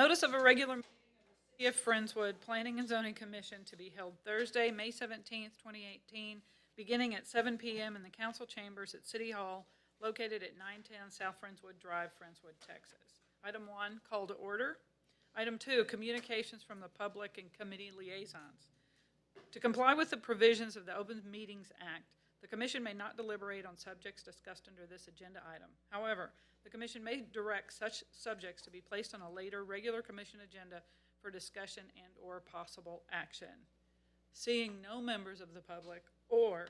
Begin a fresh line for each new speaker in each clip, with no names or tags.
Notice of a regular meeting of the City of Friendswood Planning and Zoning Commission to be held Thursday, May 17th, 2018, beginning at 7 p.m. in the council chambers at City Hall, located at 910 South Friendswood Drive, Friendswood, Texas. Item 1, call to order. Item 2, communications from the public and committee liaisons. To comply with the provisions of the Open Meetings Act, the Commission may not deliberate on subjects discussed under this agenda item. However, the Commission may direct such subjects to be placed on a later regular Commission agenda for discussion and/or possible action. Seeing no members of the public or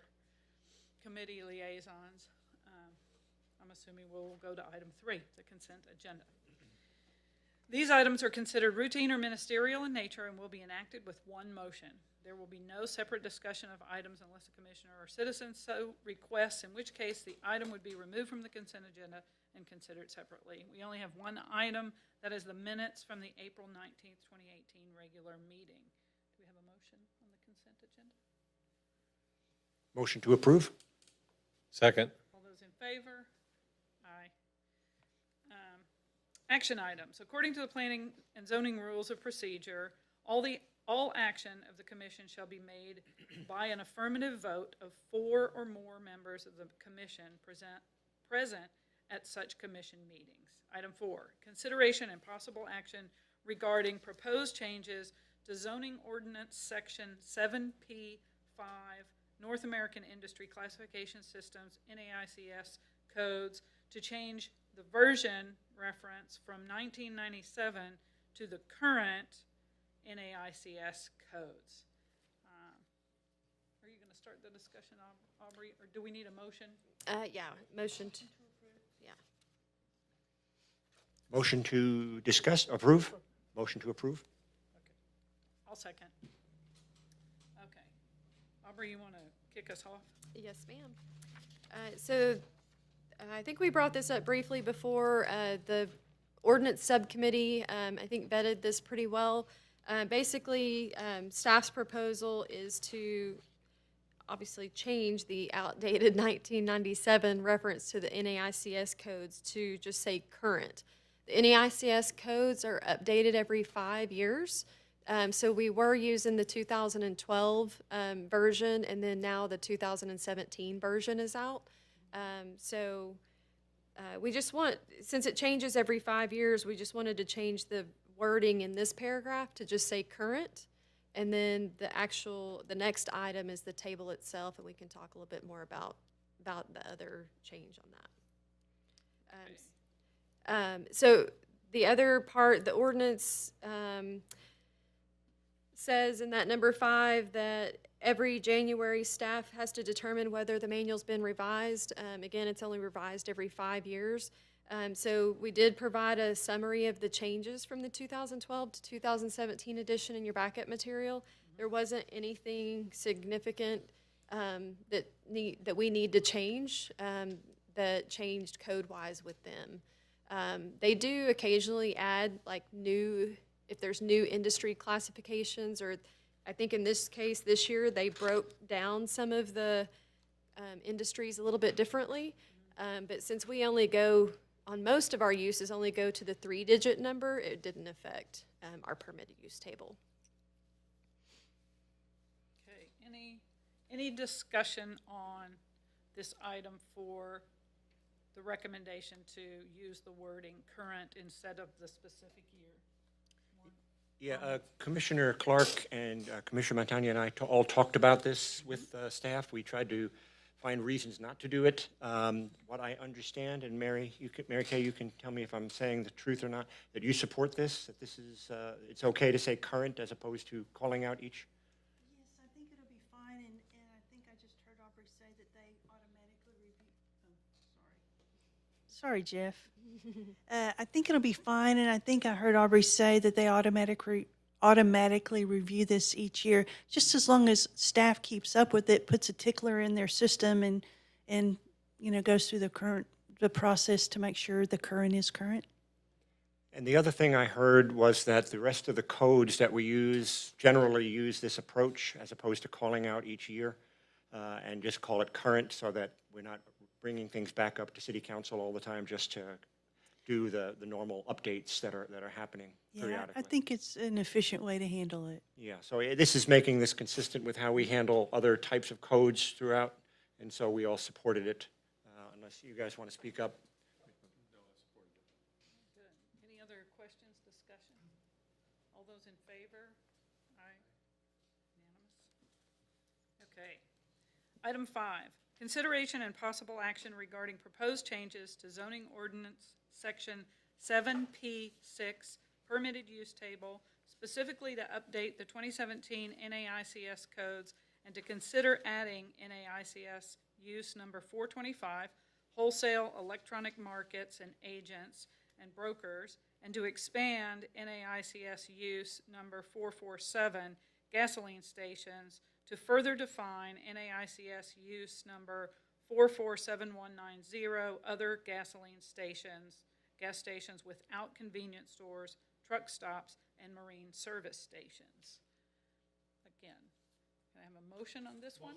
committee liaisons, I'm assuming we'll go to item 3, the consent agenda. These items are considered routine or ministerial in nature and will be enacted with one motion. There will be no separate discussion of items unless a commissioner or citizen so requests, in which case the item would be removed from the consent agenda and considered separately. We only have one item, that is the minutes from the April 19th, 2018 regular meeting. Do we have a motion on the consent agenda?
Motion to approve?
Second.
All those in favor? Aye. Action items. According to the Planning and Zoning Rules of Procedure, all action of the Commission shall be made by an affirmative vote of 4 or more members of the Commission present at such Commission meetings. Item 4, consideration and possible action regarding proposed changes to Zoning Ordinance Section 7P5, North American Industry Classification Systems, NAICS codes, to change the version reference from 1997 to the current NAICS codes. Are you going to start the discussion, Aubrey, or do we need a motion?
Yeah, motion to, yeah.
Motion to discuss, approve? Motion to approve?
Okay. I'll second. Okay. Aubrey, you want to kick us off?
Yes, ma'am. So I think we brought this up briefly before. The ordinance subcommittee, I think, vetted this pretty well. Basically, staff's proposal is to obviously change the outdated 1997 reference to the NAICS codes to just say current. The NAICS codes are updated every 5 years. So we were using the 2012 version, and then now the 2017 version is out. We just want, since it changes every 5 years, we just wanted to change the wording in this paragraph to just say current, and then the next item is the table itself, and we can talk a little bit more about the other change on that. So the other part, the ordinance says in that number 5 that every January staff has to determine whether the manual's been revised. Again, it's only revised every 5 years. So we did provide a summary of the changes from the 2012 to 2017 edition in your backup material. There wasn't anything significant that we need to change that changed code-wise with them. They do occasionally add like if there's new industry classifications, or I think in this case this year they broke down some of the industries a little bit differently. But since we only go, on most of our uses, only go to the 3-digit number, it didn't affect our permitted use table.
Okay, any discussion on this item for the recommendation to use the wording current instead of the specific year?
Yeah, Commissioner Clark and Commissioner Montagna and I all talked about this with staff. We tried to find reasons not to do it. What I understand, and Mary Kay, you can tell me if I'm saying the truth or not, that you support this, that this is, it's okay to say current as opposed to calling out each?
Yes, I think it'll be fine, and I think I just heard Aubrey say that they automatically review, sorry, Jeff. I think it'll be fine, and I think I heard Aubrey say that they automatically review this each year, just as long as staff keeps up with it, puts a tickler in their system, and goes through the process to make sure the current is current.
And the other thing I heard was that the rest of the codes that we use generally use this approach as opposed to calling out each year, and just call it current so that we're not bringing things back up to City Council all the time just to do the normal updates that are happening
Yeah,
periodically.
I think it's an efficient way to handle it.
Yeah, so this is making this consistent with how we handle other types of codes throughout, and so we all supported it, unless you guys want to speak up.
Good. Any other questions, discussion? All those in favor? Aye. Unanimous? Okay. Item 5, consideration and possible action regarding proposed changes to zoning ordinance section 7P6 permitted use table, specifically to update the 2017 NAICS codes and to consider adding NAICS use number 425, wholesale electronic markets and agents and brokers, and to expand NAICS use number 447, gasoline stations, to further define NAICS use number 447190, other gasoline stations, gas stations without convenience stores, truck stops, and marine service stations. Again, can I have a motion on this one?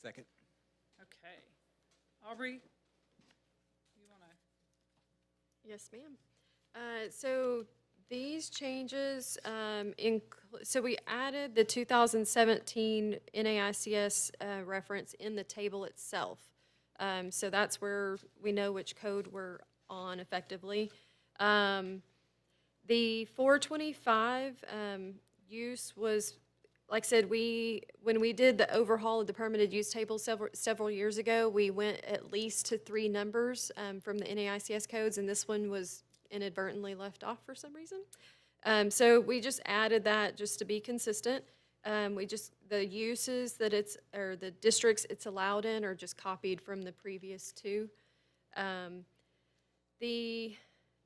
Second.
Okay. Aubrey, you want to?
Yes, ma'am. So these changes, so we added the 2017 NAICS reference in the table itself. So that's where we know which code we're on effectively. The 425 use was, like I said, when we did the overhaul of the permitted use table several years ago, we went at least to 3 numbers from the NAICS codes, and this one was inadvertently left off for some reason. So we just added that just to be consistent. The uses that or the districts it's allowed in are just copied from the previous 2. The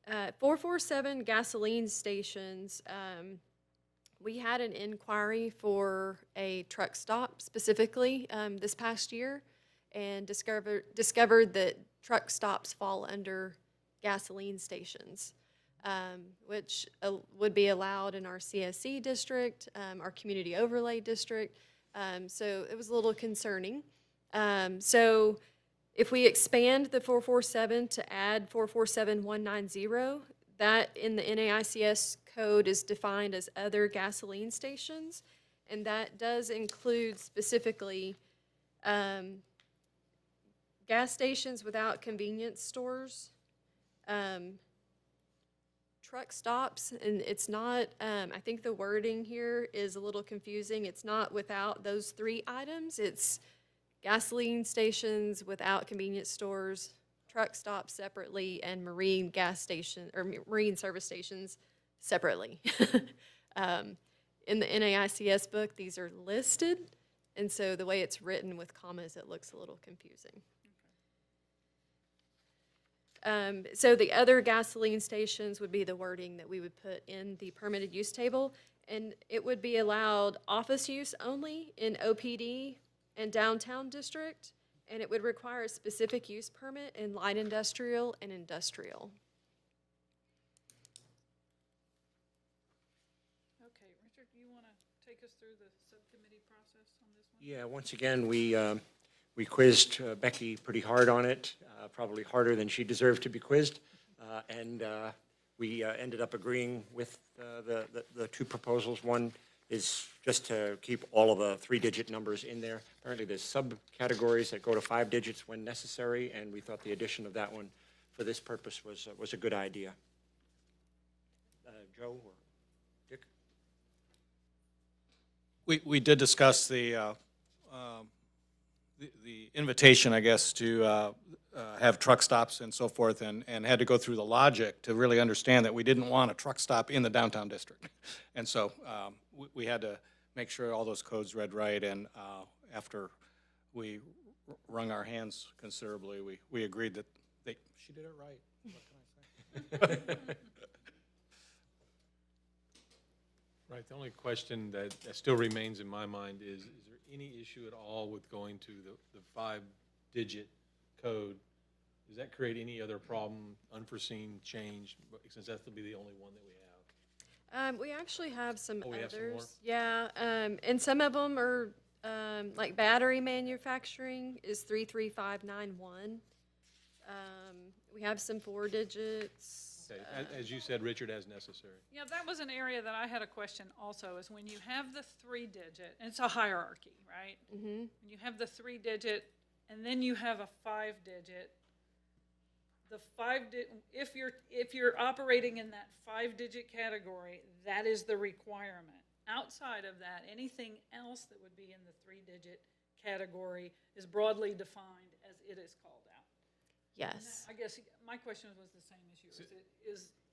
447 gasoline stations, we had an inquiry for a truck stop specifically this past year and discovered that truck stops fall under gasoline stations, which would be allowed in our CSC district, our community overlay district. So it was a little concerning. So if we expand the 447 to add 447190, that in the NAICS code is defined as other gasoline stations, and that does include specifically gas stations without convenience stores, truck stops, and it's not, I think the wording here is a little confusing. It's not without those 3 items. It's gasoline stations without convenience stores, truck stops separately, and marine gas station or marine service stations separately. In the NAICS book, these are listed, and so the way it's written with commas, it looks a little confusing. So the other gasoline stations would be the wording that we would put in the permitted use table, and it would be allowed office use only in OPD and downtown district, and it would require a specific use permit in light industrial and industrial.
Okay, Richard, do you want to take us through the subcommittee process on this one?
Yeah, once again, we quizzed Becky pretty hard on it, probably harder than she deserved to be quizzed, and we ended up agreeing with the 2 proposals. One is just to keep all of the 3-digit numbers in there. Apparently there's subcategories that go to 5 digits when necessary, and we thought the addition of that one for this purpose was a good idea. Joe or Dick?
We did discuss the invitation, I guess, to have truck stops and so forth, and had to go through the logic to really understand that we didn't want a truck stop in the downtown district. And so we had to make sure all those codes read right, and after we wrung our hands considerably, we agreed that she did it right. What can I say?
Right, the only question that still remains in my mind is there any issue at all with going to the 5-digit code? Does that create any other problem, unforeseen change, since that's to be the only one that we have?
We actually have some
Oh, we have some
others.
more?
Yeah, and some of them are, like battery manufacturing is 33591. We have some 4 digits.
Okay, as you said, Richard, as necessary.
Yeah, that was an area that I had a question also, is when you have the 3-digit, and it's a hierarchy, right?
Mm-hmm.
When you have the 3-digit, and then you have a 5-digit, if you're operating in that 5-digit category, that is the requirement. Outside of that, anything else that would be in the 3-digit category is broadly defined as it is called out.
Yes.
I guess my question was the same as yours.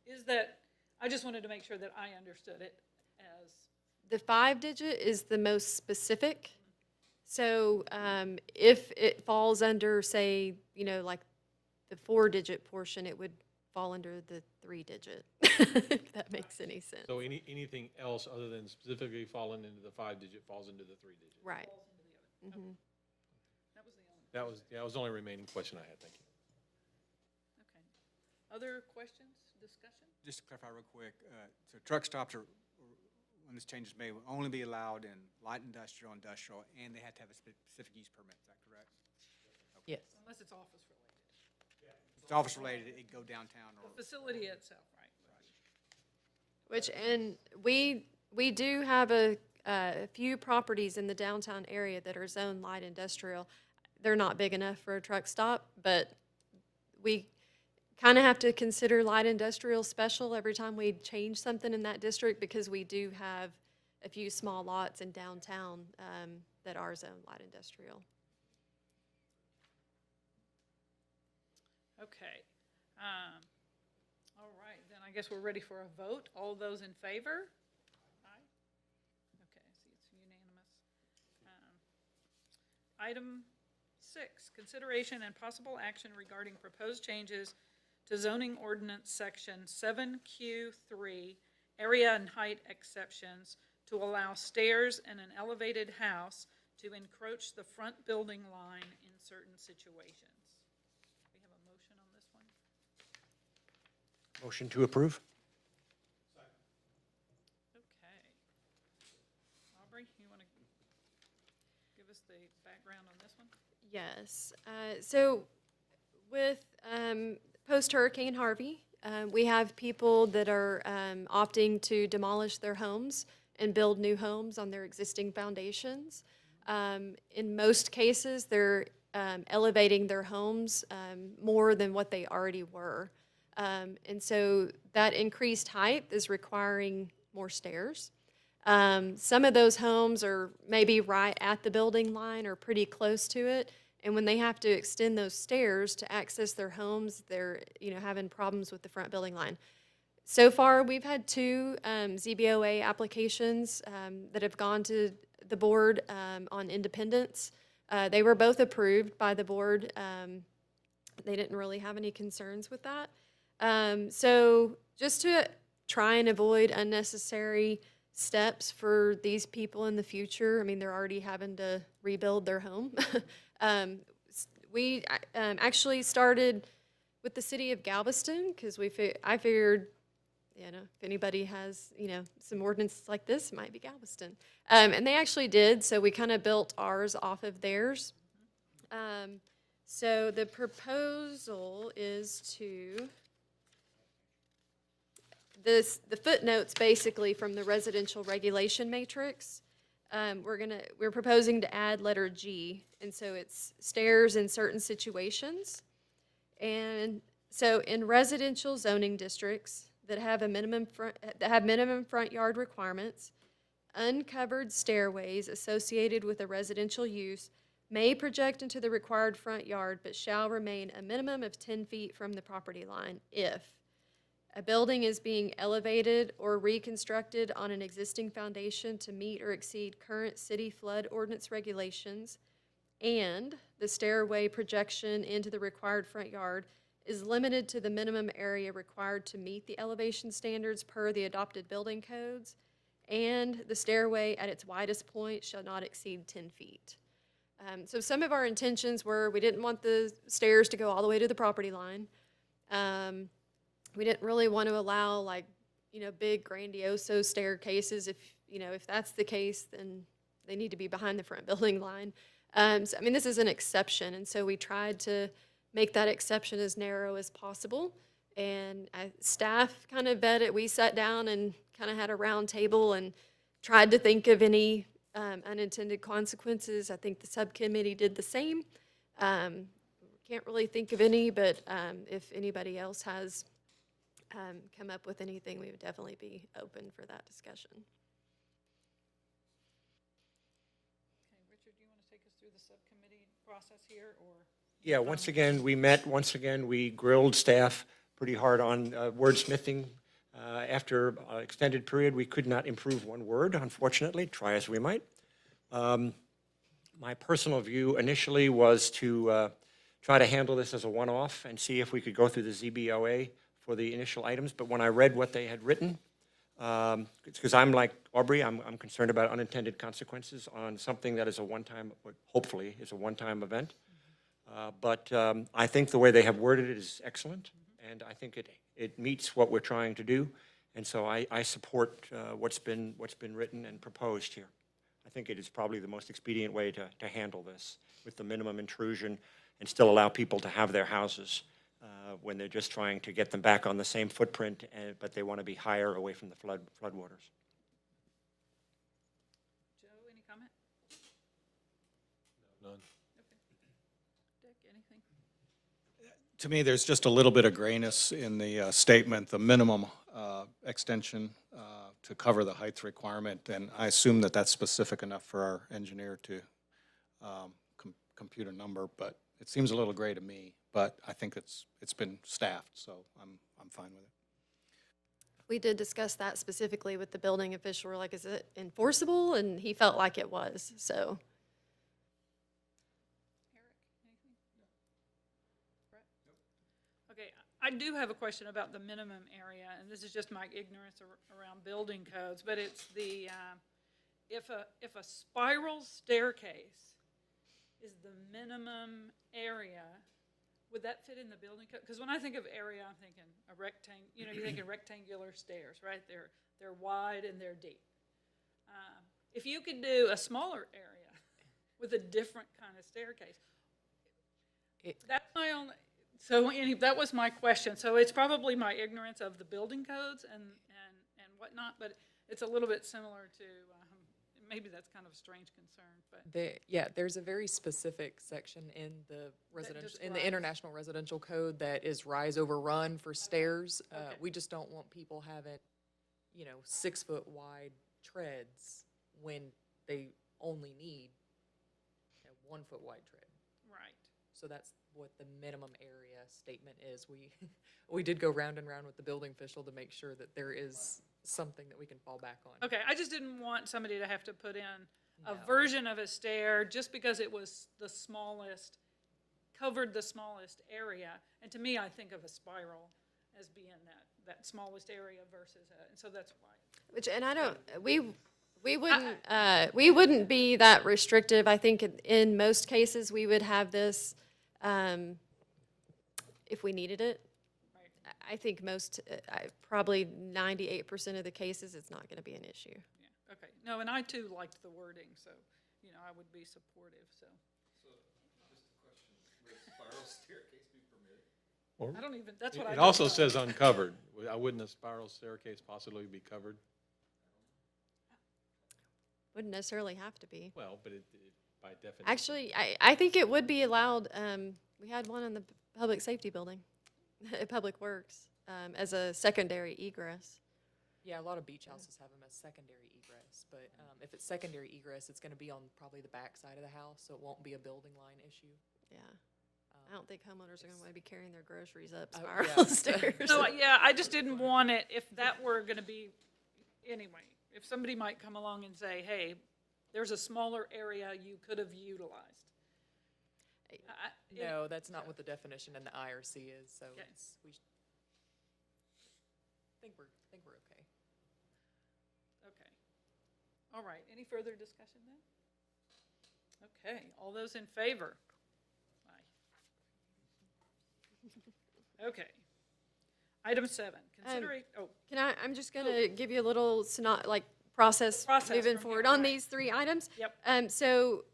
Is that, I just wanted to make sure that I understood it as,
The 5-digit is the most specific. So if it falls under, say, like the 4-digit portion, it would fall under the 3-digit, if that makes any sense.
So anything else other than specifically falling into the 5-digit falls into the 3-digit?
Right.
that was the only,
That was the only remaining question I had, thank you.
okay. Other questions, discussion?
Just to clarify real quick, so truck stops are, when this change is made, will only be allowed in light industrial, and they have to have a specific use permit, is that correct?
Yes.
Unless it's office related.
If it's office related, it go downtown or.
The facility itself, right?
And we do have a few properties in the downtown area that are zoned light industrial. They're not big enough for a truck stop, but we kind of have to consider light industrial special every time we change something in that district, because we do have a few small lots in downtown that are zoned light industrial.
Okay. All right, then I guess we're ready for a vote. All those in favor? Aye. Okay, I see it's unanimous. Item 6, consideration and possible action regarding proposed changes to zoning ordinance section 7Q3, area and height exceptions, to allow stairs in an elevated house to encroach the front building line in certain situations. We have a motion on this one?
Motion to approve?
Okay. Aubrey, you want to give us the background on this one?
Yes. So with post-Hurricane Harvey, we have people that are opting to demolish their homes and build new homes on their existing foundations. In most cases, they're elevating their homes more than what they already were. And so that increased height is requiring more stairs. Some of those homes are maybe right at the building line or pretty close to it. And when they have to extend those stairs to access their homes, they're having problems with the front building line. So far, we've had 2 ZBOA applications that have gone to the board on independence. They were both approved by the board. They didn't really have any concerns with that. So just to try and avoid unnecessary steps for these people in the future, I mean, they're already having to rebuild their home. We actually started with the city of Galveston because I figured, if anybody has, some ordinances like this, it might be Galveston. And they actually did, so we kind of built ours off of theirs. So the proposal is to, the footnotes basically from the residential regulation matrix. We're proposing to add letter G, and so it's stairs in certain situations. And so in residential zoning districts that have minimum front yard requirements, uncovered stairways associated with a residential use may project into the required front yard, but shall remain a minimum of 10 feet from the property line if a building is being elevated or reconstructed on an existing foundation to meet or exceed current city flood ordinance regulations, and the stairway projection into the required front yard is limited to the minimum area required to meet the elevation standards per the adopted building codes, and the stairway at its widest point shall not exceed 10 feet. So some of our intentions were we didn't want the stairs to go all the way to the property line. We didn't really want to allow big grandioso staircases. If that's the case, then they need to be behind the front building line. So, this is an exception, and so we tried to make that exception as narrow as possible. And staff kind of vetted, we sat down and kind of had a round table and tried to think of any unintended consequences. I think the subcommittee did the same. Can't really think of any, but if anybody else has come up with anything, we would definitely be open for that discussion.
Okay, Richard, do you want to take us through the subcommittee process here, or?
Yeah, once again, we met, once again, we grilled staff pretty hard on wordsmithing. After an extended period, we could not improve one word, unfortunately, try as we might. My personal view initially was to try to handle this as a one-off and see if we could go through the ZBOA for the initial items, but when I read what they had written, because I'm like Aubrey, I'm concerned about unintended consequences on something that is a one-time, or hopefully is a one-time event. But I think the way they have worded it is excellent, and I think it meets what we're trying to do, and so I support what's been written and proposed here. I think it is probably the most expedient way to handle this with the minimum intrusion and still allow people to have their houses when they're just trying to get them back on the same footprint, but they want to be higher away from the floodwaters.
Joe, any comment?
None.
Dick, anything?
To me, there's just a little bit of grayness in the statement, the minimum extension to cover the height requirement, and I assume that that's specific enough for our engineer to compute a number, but it seems a little gray to me, but I think it's been staffed, so I'm fine with it.
We did discuss that specifically with the building official. We're like, is it enforceable? And he felt like it was, so.
Eric, anything? Brett? Okay, I do have a question about the minimum area, and this is just my ignorance around building codes, but it's the, if a spiral staircase is the minimum area, would that fit in the building code? Because when I think of area, I'm thinking a rectangle, you're thinking rectangular stairs, right? They're wide and they're deep. If you could do a smaller area with a different kind of staircase, that's my only, so that was my question. So it's probably my ignorance of the building codes and whatnot, but it's a little bit similar to, maybe that's kind of a strange concern, but.
Yeah, there's a very specific section in the residential, in the
describes-
International Residential Code that is rise over run for stairs.
Okay.
We just don't want people having, 6 foot wide treads when they only need a 1 foot wide tread.
Right.
So that's what the minimum area statement is. We did go round and round with the building official to make sure that there is something that we can fall back on.
Okay, I just didn't want somebody to have to put in a
No.
version of a stair just because it was the smallest, covered the smallest area. And to me, I think of a spiral as being that smallest area versus and so that's why.
Which, and I don't, we wouldn't be that restrictive. I think in most cases, we would have this, if we needed it.
Right.
I think probably 98% of the cases, it's not going to be an issue.
Yeah, okay. No, and I too liked the wording, so, I would be supportive, so.
Or-
I don't even, that's what I.
It
don't
also
know.
says uncovered. Wouldn't a spiral staircase possibly be covered?
Wouldn't necessarily have to be.
Well, but it by definition.
Actually, I think it would be allowed, we had one in the public safety building, at Public Works, as a secondary egress.
Yeah, a lot of beach houses have them as secondary egress, but if it's secondary egress, it's gonna be on probably the back side of the house, so it won't be a building line issue.
Yeah. I don't think homeowners are going to want to be carrying their groceries up
Oh,
spiral
yeah.
stairs.
So, yeah, I just didn't want it, if that were gonna be, anyway, if somebody might come along and say, hey, there's a smaller area you could have utilized.
No, that's not what the definition in the IRC is, so
Okay.
think we're okay.
Okay. All right, any further discussion then? Okay, all those in favor? Aye. Okay. Item 7, considerate,
I'm just going to give you a little process
Process
moving
from
forward
here,
on
right.
these 3 items.
Yep.
So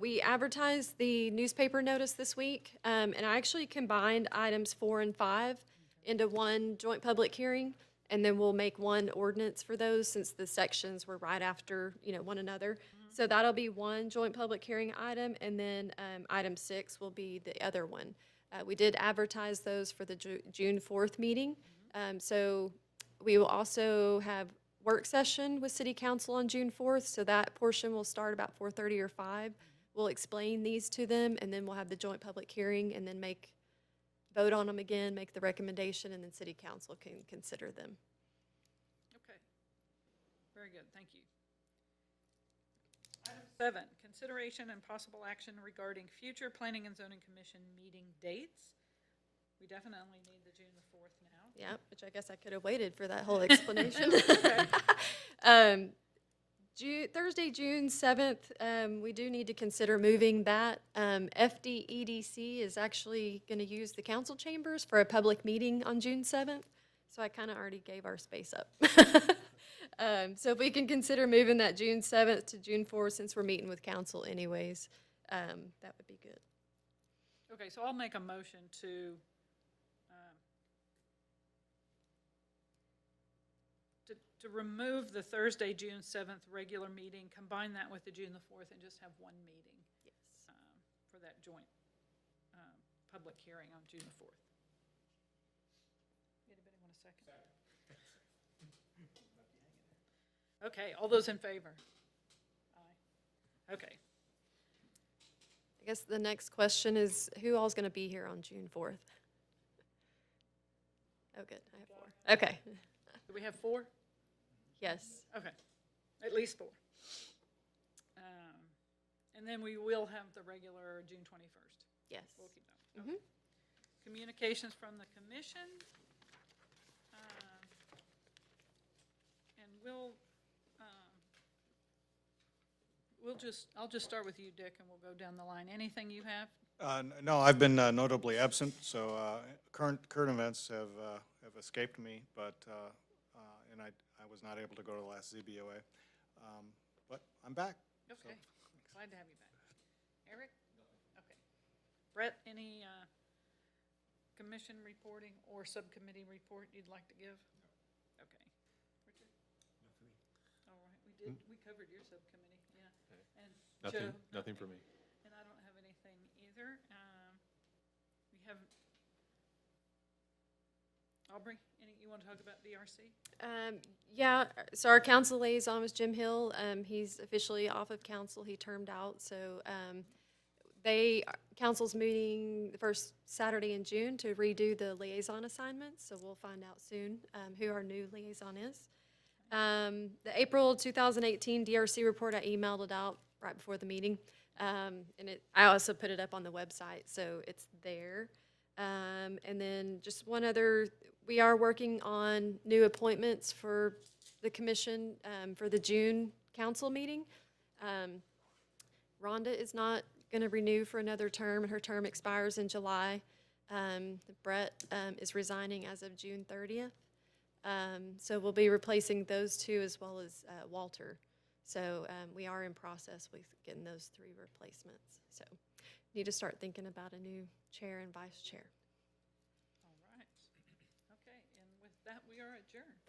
we advertised the newspaper notice this week, and I actually combined items 4 and 5 into one joint public hearing, and then we'll make one ordinance for those since the sections were right after, one another. So that'll be one joint public hearing item, and then item 6 will be the other one. We did advertise those for the June 4th meeting. So we will also have work session with City Council on June 4th, so that portion will start about 4:30 or 5. We'll explain these to them, and then we'll have the joint public hearing, and then vote on them again, make the recommendation, and then City Council can consider them.
Okay. Very good, thank you. Item 7, consideration and possible action regarding future Planning and Zoning Commission meeting dates. We definitely need the June the 4th now.
Yeah, which I guess I could have waited for that whole explanation. Thursday, June 7th, we do need to consider moving that. FDEDC is actually going to use the council chambers for a public meeting on June 7th, so I kind of already gave our space up. So if we can consider moving that June 7th to June 4th, since we're meeting with council anyways, that would be good.
Okay, so I'll make a motion to remove the Thursday, June 7th regular meeting, combine that with the June the 4th, and just have one meeting.
Yes.
For that joint public hearing on June the 4th. Anybody want a second? Okay, all those in favor? Aye. Okay.
I guess the next question is, who all's going to be here on June 4th? Oh, good, I have 4. Okay,
Do we have 4?
yes.
Okay, at least 4. And then we will have the regular June 21st.
Yes.
We'll keep that. Okay. Communications from the commission. And I'll just start with you, Dick, and we'll go down the line. Anything you have?
No, I've been notably absent, so current events have escaped me, but, and I was not able to go to the last ZBOA. But I'm back.
Okay, glad to have you back. Eric? Okay. Brett, any commission reporting or subcommittee report you'd like to give? Okay. Richard? All right, we covered your subcommittee, yeah. And Joe?
Nothing for me.
And I don't have anything either. We have, Aubrey, you want to talk about DRC?
Yeah, so our council liaison was Jim Hill. He's officially off of council. He termed out, so council's meeting the first Saturday in June to redo the liaison assignments, so we'll find out soon who our new liaison is. The April 2018 DRC report, I emailed it out right before the meeting, and I also put it up on the website, so it's there. And then just one other, we are working on new appointments for the commission for the June council meeting. Rhonda is not going to renew for another term, and her term expires in July. Brett is resigning as of June 30th. So we'll be replacing those two as well as Walter. So we are in process with getting those 3 replacements. So need to start thinking about a new chair and vice chair.
All right. Okay, and with that, we are adjourned.